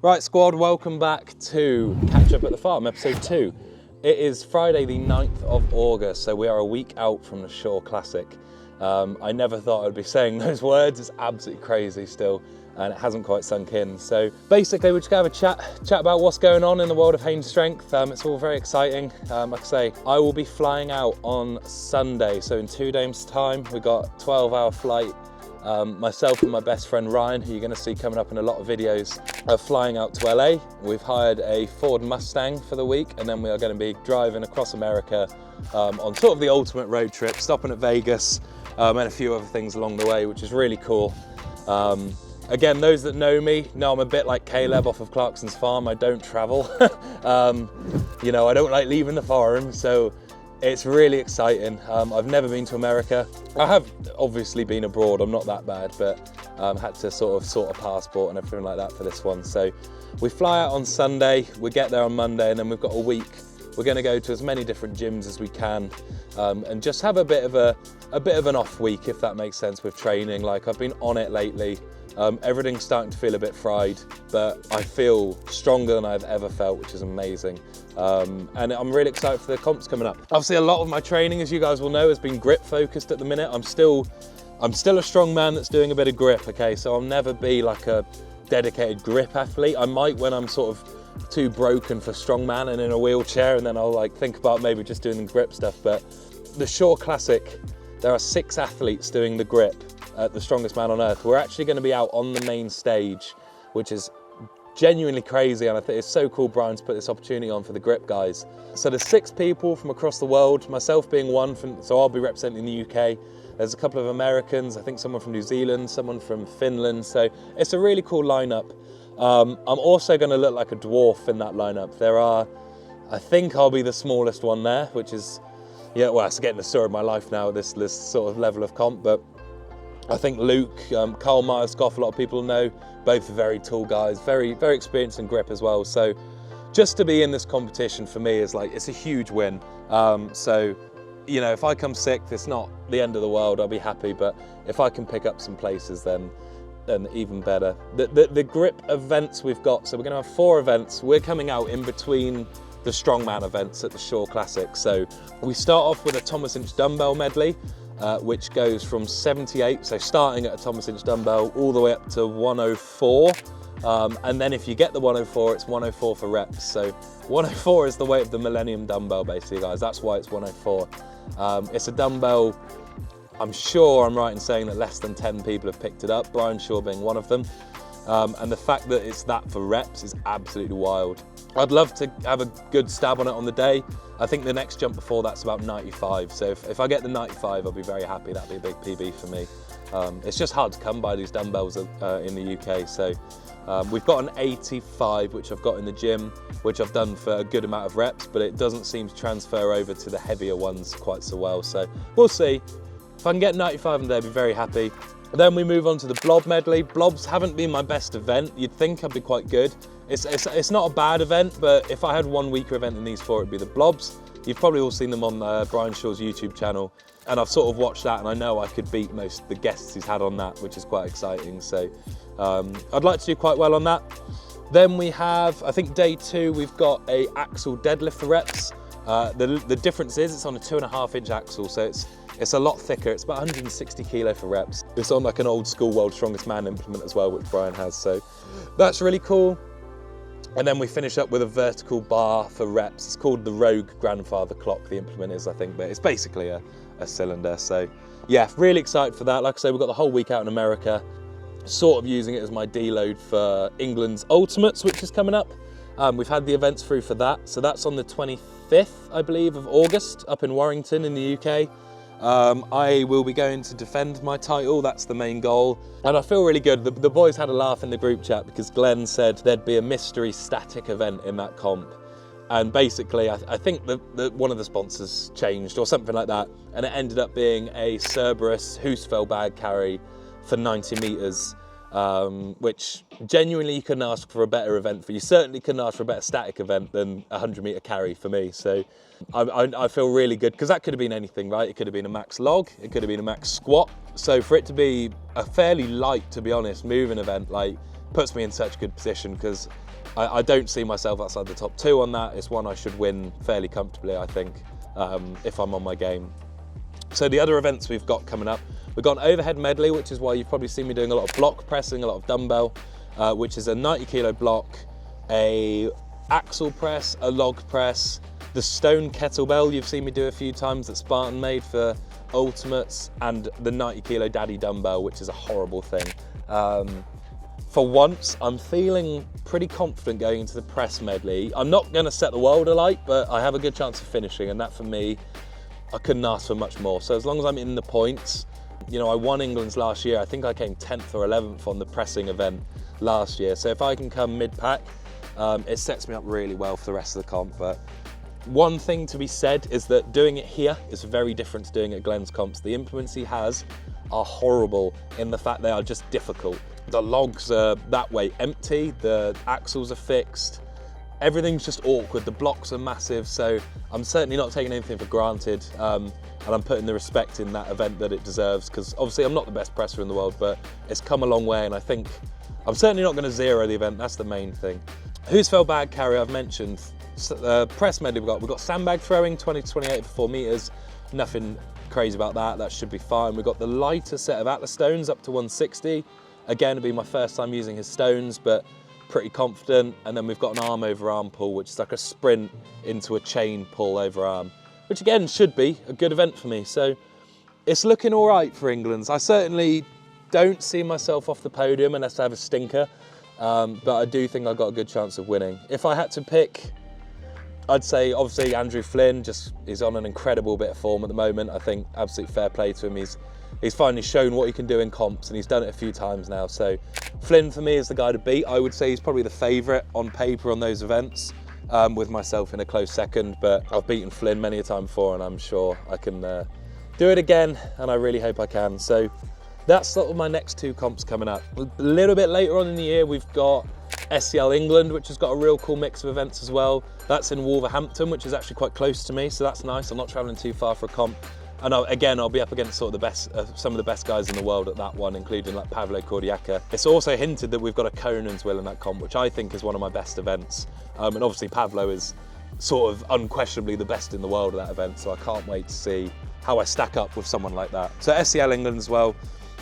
Right, squad, welcome back to Catch Up at the Farm, episode 2. It is Friday the 9th of August, so we are a week out from the Shore Classic. I never thought I'd be saying those words. It's absolutely crazy still, and it hasn't quite sunk in. So basically, we're just gonna have a chat about what's going on in the world of Haynes Strength. It's all very exciting. Like I say, I will be flying out on Sunday, so in 2 days' time. We got a 12-hour flight. Myself and my best friend Ryan, who you're going to see coming up in a lot of videos, are flying out to LA. We've hired a Ford Mustang for the week, and then we are going to be driving across America on sort of the ultimate road trip, stopping at Vegas and a few other things along the way, which is really cool. Again, those that know me know I'm a bit like Caleb off of Clarkson's farm. I don't travel. You know, I don't like leaving the farm, so it's really exciting. I've never been to America. I have obviously been abroad, I'm not that bad, but had to sort a passport and everything like that for this one. So we fly out on Sunday, we get there on Monday, and then we've got a week. We're gonna go to as many different gyms as we can and just have a bit of an off week, if that makes sense, with training. Like, I've been on it lately. Everything's starting to feel a bit fried, but I feel stronger than I've ever felt, which is amazing. And I'm really excited for the comps coming up. Obviously, a lot of my training, as you guys will know, has been grip focused at the minute. I'm still a strong man that's doing a bit of grip, okay? So I'll never be like a dedicated grip athlete. I might when I'm sort of too broken for strongman and in a wheelchair, and then I'll like think about maybe just doing the grip stuff. But the Shore Classic, there are 6 athletes doing the grip at the Strongest Man on Earth. We're actually going to be out on the main stage, which is genuinely crazy, and I think it's so cool Brian's put this opportunity on for the grip guys. So there's 6 people from across the world, myself being one, so I'll be representing the UK. There's a couple of Americans, I think someone from New Zealand, someone from Finland, so it's a really cool lineup. I'm also going to look like a dwarf in that lineup. I think I'll be the smallest one there, which is, yeah, well, it's getting the story of my life now, this sort of level of comp, but I think Luke, Carl Myers-Goff, a lot of people know, both are very tall guys, very, very experienced in grip as well. So just to be in this competition for me is like, it's a huge win. So, you know, if I come 6th, it's not the end of the world, I'll be happy. But if I can pick up some places, then even better. The grip events we've got, so we're gonna have 4 events. We're coming out in between the strongman events at the Shore Classic. So we start off with a Thomas Inch dumbbell medley, which goes from 78, so starting at a Thomas Inch dumbbell, all the way up to 104. And then if you get the 104, it's 104 for reps. So 104 is the weight of the Millennium dumbbell, basically, guys. That's why it's 104. It's a dumbbell, I'm sure I'm right in saying that less than 10 people have picked it up, Brian Shaw being one of them. And the fact that it's that for reps is absolutely wild. I'd love to have a good stab on it on the day. I think the next jump before that's about 95. So if I get the 95, I'll be very happy. That'd be a big PB for me. It's just hard to come by these dumbbells in the UK. So we've got an 85, which I've got in the gym, which I've done for a good amount of reps, but it doesn't seem to transfer over to the heavier ones quite so well. So we'll see. If I can get 95 in there, I'd be very happy. Then we move on to the blob medley. Blobs haven't been my best event. You'd think I'd be quite good. It's not a bad event, but if I had one weaker event in these 4, it'd be the blobs. You've probably all seen them on Brian Shaw's YouTube channel, and I've sort of watched that, and I know I could beat most of the guests he's had on that, which is quite exciting. So I'd like to do quite well on that. Then we have, I think day 2, we've got a axle deadlift for reps. The difference is it's on a 2.5 inch axle, so it's a lot thicker. It's about 160 kilo for reps. It's on like an old school World's Strongest Man implement as well, which Brian has. So that's really cool. And then we finish up with a vertical bar for reps. It's called the Rogue Grandfather Clock, the implement is, I think, but it's basically a cylinder. So yeah, really excited for that. Like I say, we've got the whole week out in America, sort of using it as my deload for England's Ultimates, which is coming up. We've had the events through for that. So that's on the 25th, I believe, of August, up in Warrington in the UK. I will be going to defend my title, that's the main goal. And I feel really good. The boys had a laugh in the group chat because Glenn said there'd be a mystery static event in that comp. And basically, I think that one of the sponsors changed or something like that. And it ended up being a Cerberus Husfeld bag carry for 90 meters. Which genuinely you couldn't ask for a better event for. You certainly couldn't ask for a better static event than a 100-meter carry for me. So I feel really good because that could have been anything, right? It could have been a max log, it could have been a max squat. So for it to be a fairly light, to be honest, moving event, like puts me in such a good position because I don't see myself outside the top 2 on that. It's one I should win fairly comfortably, I think, if I'm on my game. So the other events we've got coming up, we've got an overhead medley, which is why you've probably seen me doing a lot of block pressing, a lot of dumbbell, which is a 90 kilo block, a axle press, a log press, the stone kettlebell you've seen me do a few times that Spartan made for ultimates, and the 90 kilo daddy dumbbell, which is a horrible thing. For once, I'm feeling pretty confident going into the press medley. I'm not going to set the world alight, but I have a good chance of finishing, and that for me, I couldn't ask for much more. So as long as I'm in the points, you know, I won England's last year. I think I came 10th or 11th on the pressing event last year. So if I can come mid-pack, it sets me up really well for the rest of the comp. But one thing to be said is that doing it here is very different to doing it at Glenn's comps. The implements he has are horrible in the fact they are just difficult. The logs are that way empty, the axles are fixed, everything's just awkward, the blocks are massive, so I'm certainly not taking anything for granted, and I'm putting the respect in that event that it deserves, because obviously I'm not the best presser in the world, but it's come a long way, and I think I'm certainly not going to zero the event. That's the main thing. Who's fell bag carry I've mentioned. Press medley we've got sandbag throwing, 20 to 28 for 4 meters, nothing crazy about that, that should be fine. We've got the lighter set of Atlas stones up to 160. Again, it'll be my first time using his stones, but pretty confident. And then we've got an arm over arm pull, which is like a sprint into a chain pull over arm, which again should be a good event for me. So it's looking all right for England's. I certainly don't see myself off the podium unless I have a stinker, but I do think I've got a good chance of winning. If I had to pick, I'd say obviously Andrew Flynn, he's on an incredible bit of form at the moment. I think absolute fair play to him. He's finally shown what he can do in comps, and he's done it a few times now. So Flynn for me is the guy to beat. I would say he's probably the favourite on paper on those events, with myself in a close second, but I've beaten Flynn many a time before, and I'm sure I can do it again, and I really hope I can. So that's sort of my next 2 comps coming up. A little bit later on in the year, we've got SCL England, which has got a real cool mix of events as well. That's in Wolverhampton, which is actually quite close to me, so that's nice. I'm not travelling too far for a comp. And I'll be up against sort of the best, some of the best guys in the world at that one, including like Pavlo Cordiaca. It's also hinted that we've got a Conan's Will in that comp, which I think is one of my best events. And obviously Pavlo is sort of unquestionably the best in the world at that event, so I can't wait to see how I stack up with someone like that. So SCL England as well.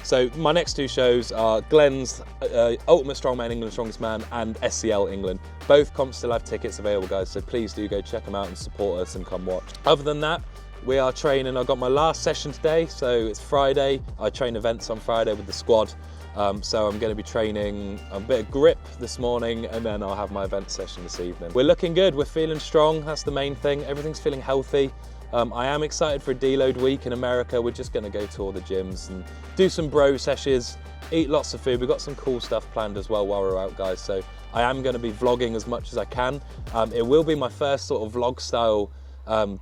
So my next 2 shows are Glenn's Ultimate Strongman England Strongest Man and SCL England. Both comps still have tickets available, guys, so please do go check them out and support us and come watch. Other than that, we are training. I got my last session today, so it's Friday. I train events on Friday with the squad. So I'm going to be training a bit of grip this morning, and then I'll have my event session this evening. We're looking good, we're feeling strong, that's the main thing. Everything's feeling healthy. I am excited for a deload week in America. We're just going to go to all the gyms and do some bro sessions, eat lots of food. We've got some cool stuff planned as well while we're out, guys. So I am going to be vlogging as much as I can. It will be my first sort of vlog style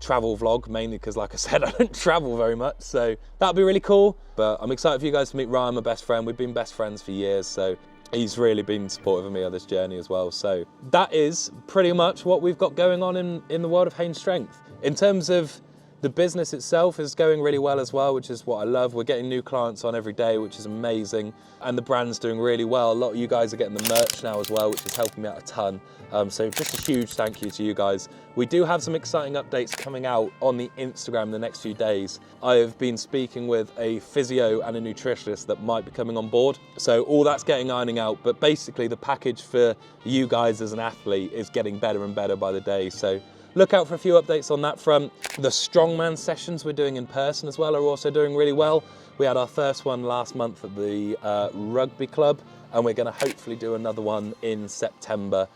travel vlog, mainly because, like I said, I don't travel very much, so that'll be really cool. But I'm excited for you guys to meet Ryan, my best friend. We've been best friends for years, so he's really been supportive of me on this journey as well. So that is pretty much what we've got going on in the world of Hain Strength. In terms of the business itself, is going really well as well, which is what I love. We're getting new clients on every day, which is amazing. And the brand's doing really well. A lot of you guys are getting the merch now as well, which is helping me out a ton. So just a huge thank you to you guys. We do have some exciting updates coming out on the Instagram the next few days. I have been speaking with a physio and a nutritionist that might be coming on board. So all that's getting ironing out, but basically the package for you guys as an athlete is getting better and better by the day. So look out for a few updates on that front. The strongman sessions we're doing in person as well are also doing really well. We had our first one last month at the rugby club, and we're going to hopefully do another one in September.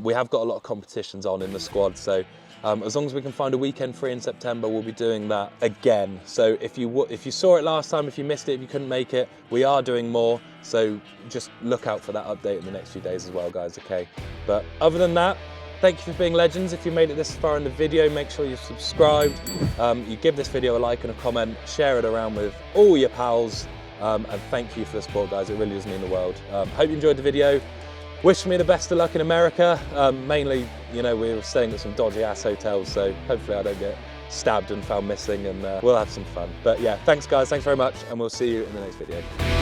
We have got a lot of competitions on in the squad, so as long as we can find a weekend free in September, we'll be doing that again. So if you saw it last time, if you missed it, if you couldn't make it, we are doing more. So just look out for that update in the next few days as well, guys, okay? But other than that, thank you for being legends. If you made it this far in the video, make sure you've subscribed. You give this video a like and a comment, share it around with all your pals, and thank you for the support, guys. It really does mean the world. Hope you enjoyed the video. Wish me the best of luck in America. Mainly, you know, we were staying at some dodgy ass hotels, so hopefully I don't get stabbed and found missing, and we'll have some fun. But yeah, thanks guys, thanks very much, and we'll see you in the next video.